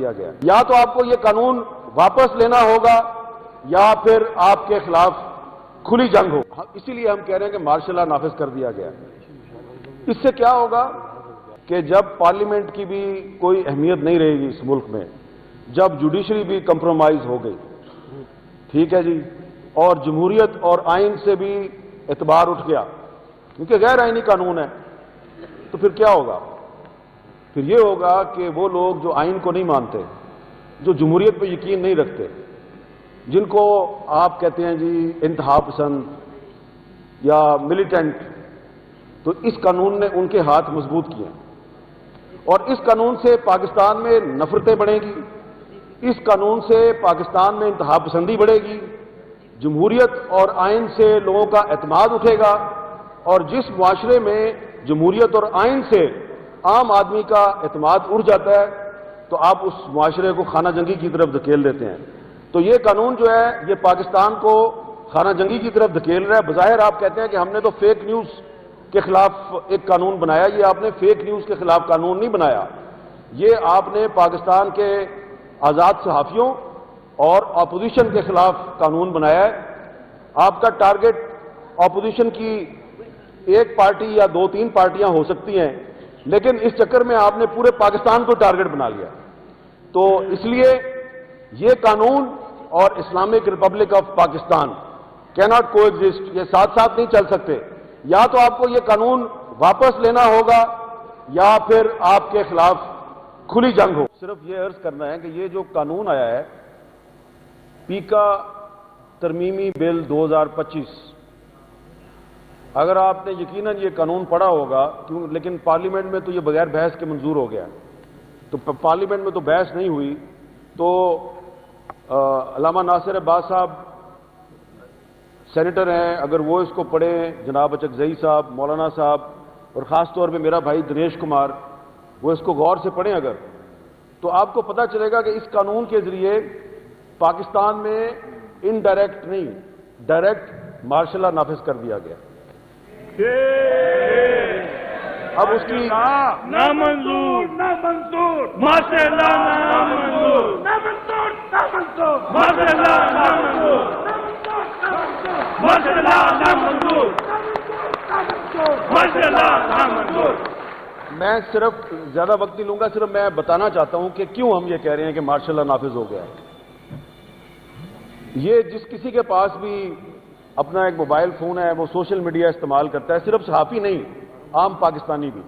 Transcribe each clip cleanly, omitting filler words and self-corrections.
دیا گیا یا تو آپ کو یہ قانون واپس لینا ہوگا یا پھر آپ کے خلاف کھلی جنگ ہو. اسی لیے ہم کہہ رہے ہیں کہ مارشل لا نافذ کر دیا گیا. اس سے کیا ہوگا کہ جب پارلیمنٹ کی بھی کوئی اہمیت نہیں رہے گی اس ملک میں، جب جوڈیشری بھی کمپرومائز ہو گئی، ٹھیک ہے جی، اور جمہوریت اور آئین سے بھی اعتبار اٹھ گیا کیونکہ غیر آئینی قانون ہے، تو پھر کیا ہوگا؟ پھر یہ ہوگا کہ وہ لوگ جو آئین کو نہیں مانتے، جو جمہوریت پہ یقین نہیں رکھتے، جن کو آپ کہتے ہیں جی انتہا پسند یا ملیٹنٹ، تو اس قانون نے ان کے ہاتھ مضبوط کیے اور اس قانون سے پاکستان میں نفرتیں بڑھیں گی، اس قانون سے پاکستان میں انتہا پسندی بڑھے گی، جمہوریت اور آئین سے لوگوں کا اعتماد اٹھے گا، اور جس معاشرے میں جمہوریت اور آئین سے عام آدمی کا اعتماد اٹھ جاتا ہے تو آپ اس معاشرے کو خانہ جنگی کی طرف دھکیل دیتے ہیں. تو یہ قانون جو ہے یہ پاکستان کو خانہ جنگی کی طرف دھکیل رہا ہے. بظاہر آپ کہتے ہیں کہ ہم نے تو فیک نیوز کے خلاف ایک قانون بنایا. یہ آپ نے فیک نیوز کے خلاف قانون نہیں بنایا، یہ آپ نے پاکستان کے آزاد صحافیوں اور اپوزیشن کے خلاف قانون بنایا ہے. آپ کا ٹارگٹ اپوزیشن کی ایک پارٹی یا دو تین پارٹیاں ہو سکتی ہیں، لیکن اس چکر میں آپ نے پورے پاکستان کو ٹارگٹ بنا لیا. تو اس لیے یہ قانون اور اسلامک ریپبلک آف پاکستان کیناٹ کو ایگزسٹ، یہ ساتھ ساتھ نہیں چل سکتے. یا تو آپ کو یہ قانون واپس لینا ہوگا یا پھر آپ کے خلاف کھلی جنگ ہو. صرف یہ عرض کرنا ہے کہ یہ جو قانون آیا ہے پیکا ترمیمی بل 2025، اگر آپ نے یقیناً یہ قانون پڑھا ہوگا لیکن پارلیمنٹ میں تو یہ بغیر بحث کے منظور ہو گیا، تو پارلیمنٹ میں تو بحث نہیں ہوئی، تو علامہ ناصر عباس صاحب سینیٹر ہیں، اگر وہ اس کو پڑھیں، جناب اچکزئی صاحب، مولانا صاحب، اور خاص طور پہ میرا بھائی دنیش کمار، وہ اس کو غور سے پڑھیں اگر، تو آپ کو پتہ چلے گا کہ اس قانون کے ذریعے پاکستان میں انڈائریکٹ نہیں ڈائریکٹ مارشل لا نافذ کر دیا گیا. اب اس کی نامنظور نامنظور ماشاء اللہ نامنظور نامنظور نامنظور ماشاء اللہ نامنظور ماشاء اللہ نامنظور ماشاء اللہ نامنظور. میں صرف زیادہ وقت نہیں لوں گا، صرف میں بتانا چاہتا ہوں کہ کیوں ہم یہ کہہ رہے ہیں کہ مارشل لا نافذ ہو گیا ہے. یہ جس کسی کے پاس بھی اپنا ایک موبائل فون ہے وہ سوشل میڈیا استعمال کرتا ہے، صرف صحافی نہیں، عام پاکستانی بھی.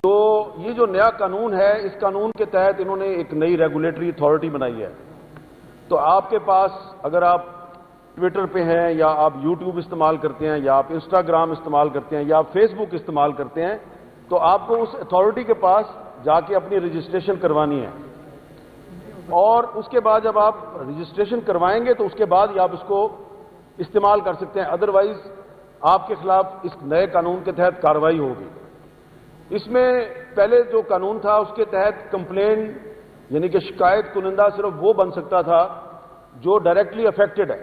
تو یہ جو نیا قانون ہے، اس قانون کے تحت انہوں نے ایک نئی ریگولیٹری اتھارٹی بنائی ہے. تو آپ کے پاس اگر آپ ٹویٹر پہ ہیں یا آپ یوٹیوب استعمال کرتے ہیں یا آپ انسٹاگرام استعمال کرتے ہیں یا آپ فیس بک استعمال کرتے ہیں، تو آپ کو اس اتھارٹی کے پاس جا کے اپنی رجسٹریشن کروانی ہے، اور اس کے بعد جب آپ رجسٹریشن کروائیں گے تو اس کے بعد ہی آپ اس کو استعمال کر سکتے ہیں، ادروائز آپ کے خلاف اس نئے قانون کے تحت کارروائی ہوگی. اس میں پہلے جو قانون تھا اس کے تحت کمپلین یعنی کہ شکایت کنندہ صرف وہ بن سکتا تھا جو ڈائریکٹلی افیکٹڈ ہے.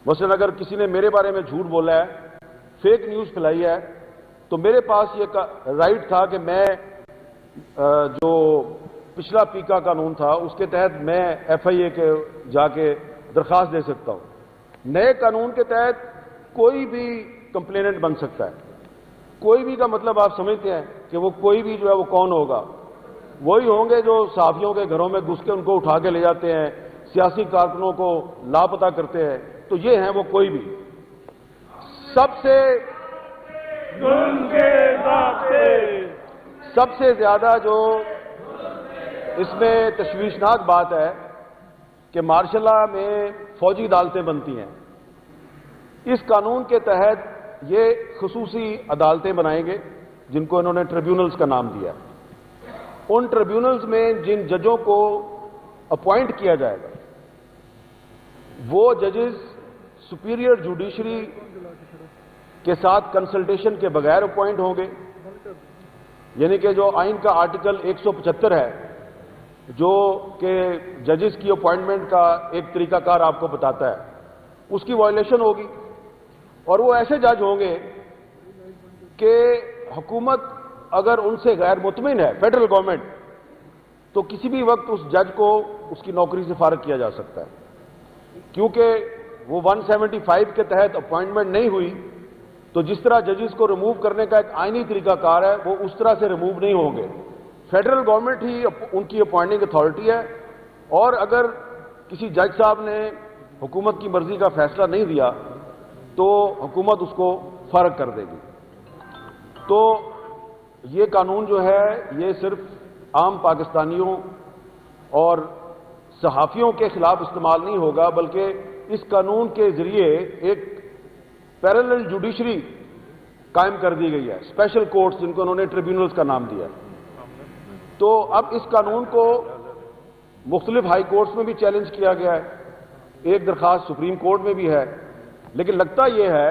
مثلا اگر کسی نے میرے بارے میں جھوٹ بولا ہے، فیک نیوز پھیلائی ہے، تو میرے پاس یہ رائٹ تھا کہ میں جو پچھلا پیکا قانون تھا اس کے تحت میں ایف آئی اے کے جا کے درخواست دے سکتا ہوں. نئے قانون کے تحت کوئی بھی کمپلیننٹ بن سکتا ہے. کوئی بھی کا مطلب آپ سمجھتے ہیں کہ وہ کوئی بھی جو ہے وہ کون ہوگا؟ وہی ہوں گے جو صحافیوں کے گھروں میں گھس کے ان کو اٹھا کے لے جاتے ہیں، سیاسی کارکنوں کو لاپتہ کرتے ہیں. تو یہ ہیں وہ کوئی بھی. سب سے زیادہ جو اس میں تشویشناک بات ہے کہ مارشل لا میں فوجی عدالتیں بنتی ہیں. اس قانون کے تحت یہ خصوصی عدالتیں بنائیں گے جن کو انہوں نے ٹریبیونلز کا نام دیا. ان ٹریبیونلز میں جن ججوں کو اپوائنٹ کیا جائے گا وہ ججز سپیریئر جوڈیشری کے ساتھ کنسلٹیشن کے بغیر اپوائنٹ ہوں گے. یعنی کہ جو آئین کا آرٹیکل 175 ہے جو کہ ججز کی اپوائنٹمنٹ کا ایک طریقہ کار آپ کو بتاتا ہے، اس کی وائلیشن ہوگی. اور وہ ایسے جج ہوں گے کہ حکومت اگر ان سے غیر مطمئن ہے، فیڈرل گورنمنٹ تو کسی بھی وقت اس جج کو اس کی نوکری سے فارغ کیا جا سکتا ہے، کیونکہ وہ 175 کے تحت اپوائنٹمنٹ نہیں ہوئی تو جس طرح ججز کو ریموو کرنے کا ایک آئینی طریقہ کار ہے وہ اس طرح سے ریموو نہیں ہوں گے۔ فیڈرل گورنمنٹ ہی ان کی اپوائنٹنگ اتھارٹی ہے، اور اگر کسی جج صاحب نے حکومت کی مرضی کا فیصلہ نہیں دیا تو حکومت اس کو فارغ کر دے گی۔ تو یہ قانون جو ہے یہ صرف عام پاکستانیوں اور صحافیوں کے خلاف استعمال نہیں ہوگا، بلکہ اس قانون کے ذریعے ایک پیرالل جوڈیشری قائم کر دی گئی ہے، اسپیشل کورٹس جن کو انہوں نے ٹریبیونلز کا نام دیا ہے۔ تو اب اس قانون کو مختلف ہائی کورٹس میں بھی چیلنج کیا گیا ہے، ایک درخواست سپریم کورٹ میں بھی ہے، لیکن لگتا یہ ہے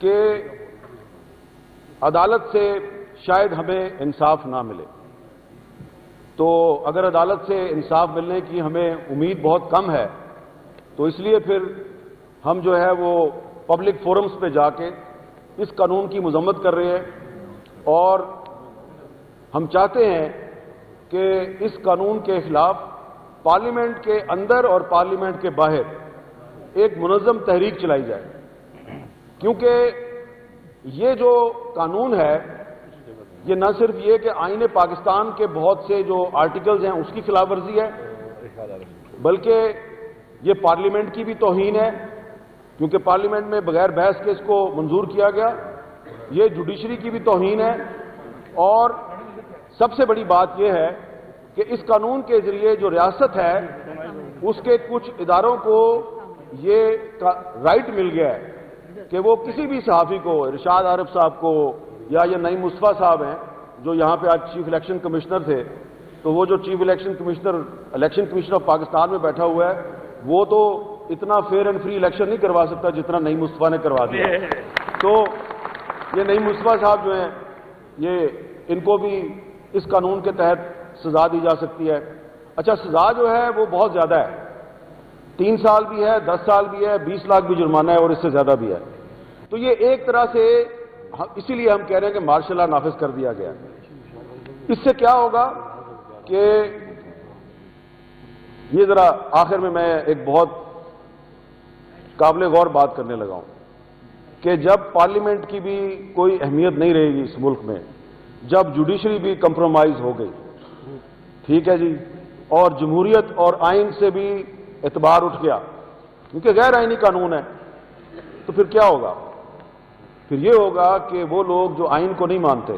کہ عدالت سے شاید ہمیں انصاف نہ ملے۔ تو اگر عدالت سے انصاف ملنے کی ہمیں امید بہت کم ہے تو اس لیے پھر ہم جو ہے وہ پبلک فورمز پہ جا کے اس قانون کی مذمت کر رہے ہیں، اور ہم چاہتے ہیں کہ اس قانون کے خلاف پارلیمنٹ کے اندر اور پارلیمنٹ کے باہر ایک منظم تحریک چلائی جائے، کیونکہ یہ جو قانون ہے یہ نہ صرف یہ کہ آئین پاکستان کے بہت سے جو آرٹیکلز ہیں اس کی خلاف ورزی ہے، بلکہ یہ پارلیمنٹ کی بھی توہین ہے، کیونکہ پارلیمنٹ میں بغیر بحث کے اس کو منظور کیا گیا۔ یہ جوڈیشری کی بھی توہین ہے، اور سب سے بڑی بات یہ ہے کہ اس قانون کے ذریعے جو ریاست ہے اس کے کچھ اداروں کو یہ رائٹ مل گیا ہے کہ وہ کسی بھی صحافی کو، ارشاد عارف صاحب کو یا یہ نعیم مصطفیٰ صاحب ہیں جو یہاں پہ آج چیف الیکشن کمشنر تھے، تو وہ جو chief election commissioner of Pakistan میں بیٹھا ہوا ہے وہ تو اتنا فیئر اینڈ فری الیکشن نہیں کروا سکتا جتنا نعیم مصطفیٰ نے کروا دیا۔ تو یہ نعیم مصطفیٰ صاحب جو ہیں یہ ان کو بھی اس قانون کے تحت سزا دی جا سکتی ہے۔ اچھا، سزا جو ہے وہ بہت زیادہ ہے، 3 سال بھی ہے، 10 سال بھی ہے، 20 لاکھ بھی جرمانہ ہے، اور اس سے زیادہ بھی ہے۔ تو یہ ایک طرح سے اسی لیے ہم کہہ رہے ہیں کہ مارشل لا نافذ کر دیا گیا۔ اس سے کیا ہوگا کہ یہ ذرا آخر میں ایک بہت قابل غور بات کرنے لگا ہوں کہ جب پارلیمنٹ کی بھی کوئی اہمیت نہیں رہے گی اس ملک میں، جب جوڈیشری بھی کمپرومائز ہو گئی، ٹھیک ہے جی، اور جمہوریت اور آئین سے بھی اعتبار اٹھ گیا کیونکہ غیر آئینی قانون ہے، تو پھر کیا ہوگا؟ پھر یہ ہوگا کہ وہ لوگ جو آئین کو نہیں مانتے،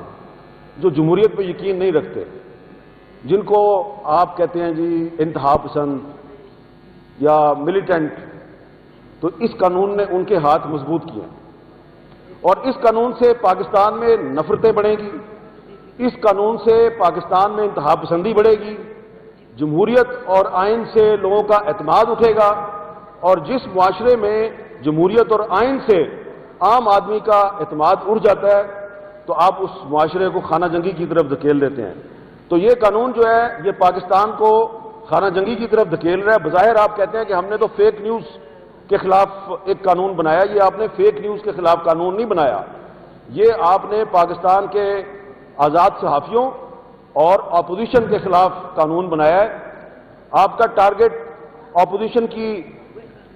جو جمہوریت پہ یقین نہیں رکھتے، جن کو آپ کہتے ہیں جی انتہا پسند یا ملیٹنٹ، تو اس قانون نے ان کے ہاتھ مضبوط کیے، اور اس قانون سے پاکستان میں نفرتیں بڑھیں گی، اس قانون سے پاکستان میں انتہا پسندی بڑھے گی، جمہوریت اور آئین سے لوگوں کا اعتماد اٹھے گا، اور جس معاشرے میں جمہوریت اور آئین سے عام آدمی کا اعتماد اٹھ جاتا ہے تو آپ اس معاشرے کو خانہ جنگی کی طرف دھکیل دیتے ہیں۔ تو یہ قانون جو ہے یہ پاکستان کو خانہ جنگی کی طرف دھکیل رہا ہے۔ بظاہر آپ کہتے ہیں کہ ہم نے تو فیک نیوز کے خلاف ایک قانون بنایا، یہ آپ نے فیک نیوز کے خلاف قانون نہیں بنایا، یہ آپ نے پاکستان کے آزاد صحافیوں اور اپوزیشن کے خلاف قانون بنایا ہے۔ آپ کا ٹارگٹ اپوزیشن کی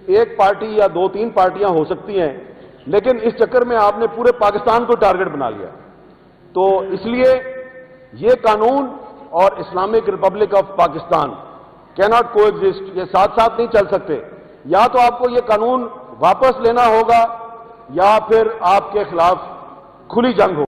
ایک پارٹی یا 2-3 پارٹیاں ہو سکتی ہیں، لیکن اس چکر میں آپ نے پورے پاکستان کو ٹارگٹ بنا لیا۔ تو اس لیے یہ قانون اور اسلامک ریپبلک آف پاکستان کیناٹ کو ایگزسٹ، یہ ساتھ ساتھ نہیں چل سکتے۔ یا تو آپ کو یہ قانون واپس لینا ہوگا یا پھر آپ کے خلاف کھلی جنگ ہوگی۔